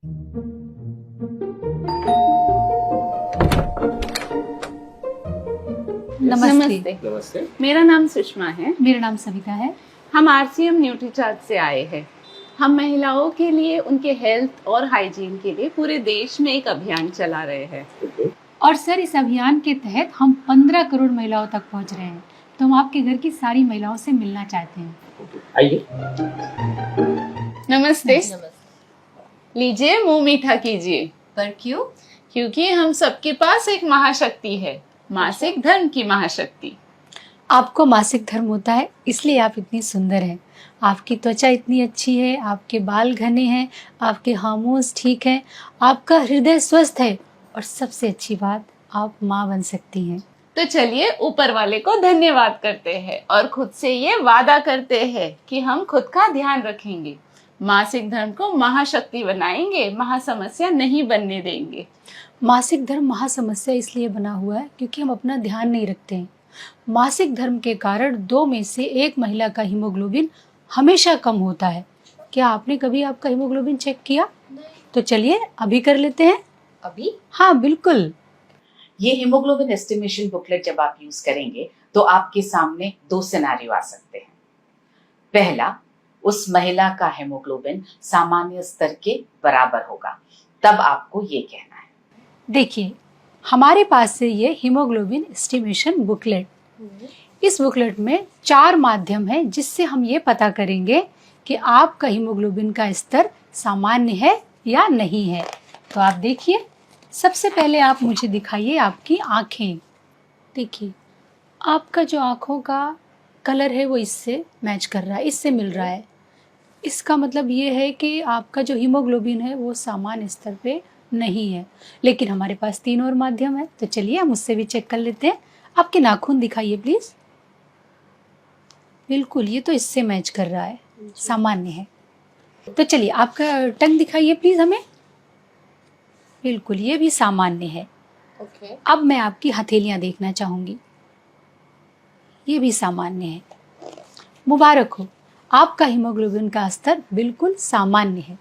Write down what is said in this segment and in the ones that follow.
नमस्ते। नमस्ते। मेरा नाम सुषमा है। मेरा नाम सविता है। हम आरसीएम न्यूट्रीचार्ज से आए हैं। हम महिलाओं के लिए उनके हेल्थ और हाइजीन के लिए पूरे देश में एक अभियान चला रहे हैं। और सर, इस अभियान के तहत हम 15 करोड़ महिलाओं तक पहुंच रहे हैं। तो हम आपके घर की सारी महिलाओं से मिलना चाहते हैं। आइए। नमस्ते। लीजिए, मुंह मीठा कीजिए। पर क्यों? क्योंकि हम सबके पास एक महाशक्ति है, मासिक धर्म की महाशक्ति। आपको मासिक धर्म होता है, इसलिए आप इतनी सुंदर हैं। आपकी त्वचा इतनी अच्छी है, आपके बाल घने हैं, आपके हार्मोन्स ठीक हैं, आपका हृदय स्वस्थ है और सबसे अच्छी बात, आप माँ बन सकती हैं। तो चलिए ऊपर वाले को धन्यवाद करते हैं और खुद से ये वादा करते हैं कि हम खुद का ध्यान रखेंगे, मासिक धर्म को महाशक्ति बनाएंगे, महासमस्या नहीं बनने देंगे। मासिक धर्म महासमस्या इसलिए बना हुआ है क्योंकि हम अपना ध्यान नहीं रखते हैं। मासिक धर्म के कारण 2 में से 1 महिला का हीमोग्लोबिन हमेशा कम होता है। क्या आपने कभी आपका हीमोग्लोबिन चेक किया? नहीं। तो चलिए अभी कर लेते हैं। अभी? हाँ बिल्कुल। ये हीमोग्लोबिन एस्टिमेशन बुकलेट जब आप यूज करेंगे तो आपके सामने 2 सिनेरियो आ सकते हैं। पहला, उस महिला का हीमोग्लोबिन सामान्य स्तर के बराबर होगा, तब आपको ये कहना है। देखिए, हमारे पास से ये हीमोग्लोबिन एस्टिमेशन बुकलेट, इस बुकलेट में 4 माध्यम है जिससे हम ये पता करेंगे कि आपका हीमोग्लोबिन का स्तर सामान्य है या नहीं है। तो आप देखिए, सबसे पहले आप मुझे दिखाइए आपकी आँखें। देखिए, आपका जो आँखों का कलर है वो इससे मैच कर रहा है, इससे मिल रहा है। इसका मतलब ये है कि आपका जो हीमोग्लोबिन है वो सामान्य स्तर पे नहीं है। लेकिन हमारे पास 3 और माध्यम है, तो चलिए हम उससे भी चेक कर लेते हैं। आपके नाखून दिखाइए प्लीज। बिल्कुल, ये तो इससे मैच कर रहा है, सामान्य है। तो चलिए आपका टंग दिखाइए प्लीज हमें। बिल्कुल, ये भी सामान्य है। ओके। अब मैं आपकी हथेलियां देखना चाहूंगी, ये भी सामान्य है। मुबारक हो, आपका हीमोग्लोबिन का स्तर बिल्कुल सामान्य है।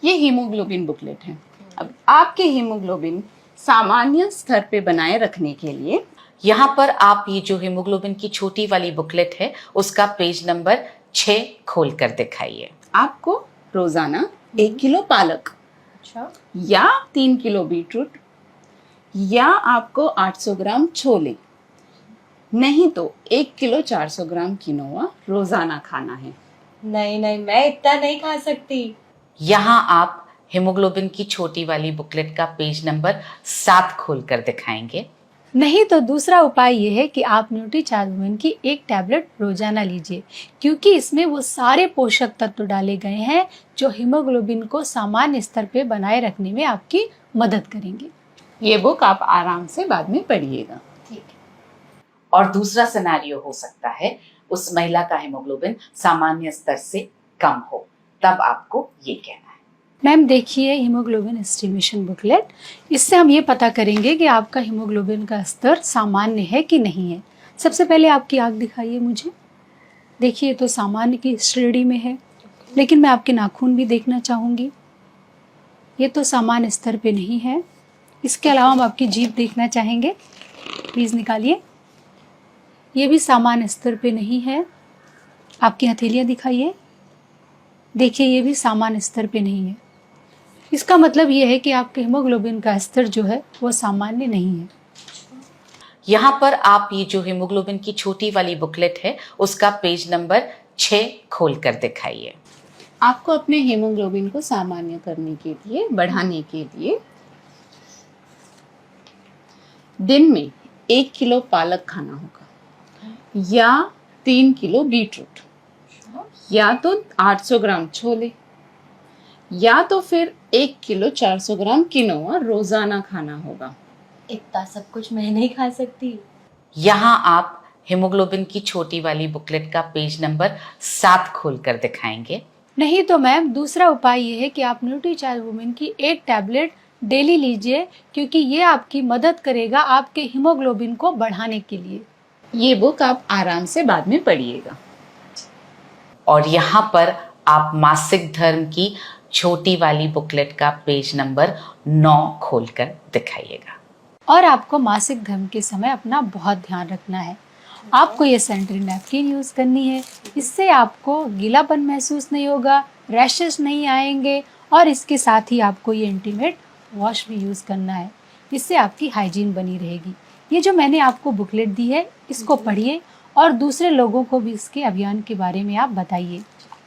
ये हीमोग्लोबिन बुकलेट है। अब आपके हीमोग्लोबिन सामान्य स्तर पे बनाए रखने के लिए यहाँ पर आप ये जो हीमोग्लोबिन की छोटी वाली बुकलेट है उसका पेज नंबर 6 खोल कर दिखाइए। आपको रोजाना 1 किलो पालक या 3 किलो बीटरूट या आपको 800 ग्राम छोले, नहीं तो 1 किलो 400 ग्राम किनोआ रोजाना खाना है। नहीं, मैं इतना नहीं खा सकती। यहाँ आप हीमोग्लोबिन की छोटी वाली बुकलेट का पेज नंबर 7 खोल कर दिखाएंगे। नहीं तो दूसरा उपाय ये है कि आप न्यूट्रीचार्ज वुमेन की 1 टैबलेट रोजाना लीजिए, क्योंकि इसमें वो सारे पोषक तत्व डाले गए हैं जो हीमोग्लोबिन को सामान्य स्तर पे बनाए रखने में आपकी मदद करेंगे। ये बुक आप आराम से बाद में पढ़िएगा। ठीक है। और दूसरा सिनेरियो हो सकता है उस महिला का हीमोग्लोबिन सामान्य स्तर से कम हो, तब आपको ये कहना है। मैम देखिए, हीमोग्लोबिन एस्टिमेशन बुकलेट, इससे हम ये पता करेंगे कि आपका हीमोग्लोबिन का स्तर सामान्य है कि नहीं है। सबसे पहले आपकी आँख दिखाइए मुझे। देखिए, तो सामान्य की श्रेणी में है, लेकिन मैं आपके नाखून भी देखना चाहूँगी। ये तो सामान्य स्तर पे नहीं है। इसके अलावा हम आपकी जीभ देखना चाहेंगे, प्लीज़ निकालिए। ये भी सामान्य स्तर पे नहीं है। आपकी हथेलियाँ दिखाइए। देखिए, ये भी सामान्य स्तर पे नहीं है। इसका मतलब ये है कि आपके हीमोग्लोबिन का स्तर जो है वो सामान्य नहीं है। यहाँ पर आप ये जो हीमोग्लोबिन की छोटी वाली बुकलेट है उसका पेज नंबर 6 खोल कर दिखाइए। आपको अपने हीमोग्लोबिन को सामान्य करने के लिए, बढ़ाने के लिए दिन में 1 किलो पालक खाना होगा या 3 किलो बीटरूट या तो 800 ग्राम छोले या तो फिर 1 किलो 400 ग्राम किनोआ रोजाना खाना होगा। इतना सब कुछ मैं नहीं खा सकती। यहाँ आप हीमोग्लोबिन की छोटी वाली बुकलेट का पेज नंबर 7 खोल कर दिखाएंगे। नहीं तो मैम दूसरा उपाय ये है कि आप न्यूट्रीचार्ज वुमेन की 1 टैबलेट डेली लीजिए, क्योंकि ये आपकी मदद करेगा आपके हीमोग्लोबिन को बढ़ाने के लिए। ये बुक आप आराम से बाद में पढ़िएगा। और यहाँ पर आप मासिक धर्म की छोटी वाली बुकलेट का पेज नंबर 9 खोलकर दिखाइएगा। और आपको मासिक धर्म के समय अपना बहुत ध्यान रखना है। आपको ये सैनिटरी नैपकिन यूज़ करनी है। इससे आपको गीलापन महसूस नहीं होगा, रैशेस नहीं आएंगे और इसके साथ ही आपको ये इंटीमेट वॉश भी यूज़ करना है। इससे आपकी हाइजीन बनी रहेगी। ये जो मैंने आपको बुकलेट दी है, इसको पढ़िए और दूसरे लोगों को भी इसके अभियान के बारे में आप बताइए।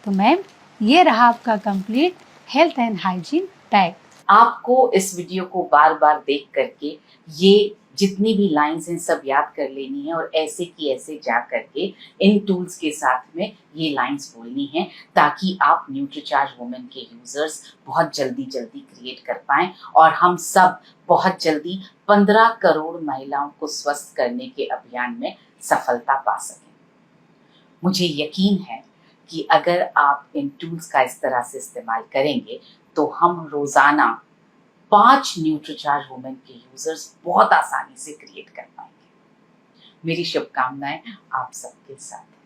तो मैम, ये रहा आपका complete health and hygiene pack. आपको इस वीडियो को बार बार देख करके ये जितनी भी लाइंस हैं सब याद कर लेनी है और ऐसे की ऐसे जा करके इन टूल्स के साथ में ये लाइंस बोलनी है, ताकि आप न्यूट्रीचार्ज वुमेन के यूजर्स बहुत जल्दी क्रिएट कर पाएं और हम सब बहुत जल्दी 15 करोड़ महिलाओं को स्वस्थ करने के अभियान में सफलता पा सकें। मुझे यकीन है कि अगर आप इन टूल्स का इस तरह से इस्तेमाल करेंगे तो हम रोजाना 5 न्यूट्रीचार्ज वुमेन के यूजर्स बहुत आसानी से क्रिएट कर पाएंगे। मेरी शुभकामनाएं आप सबके साथ।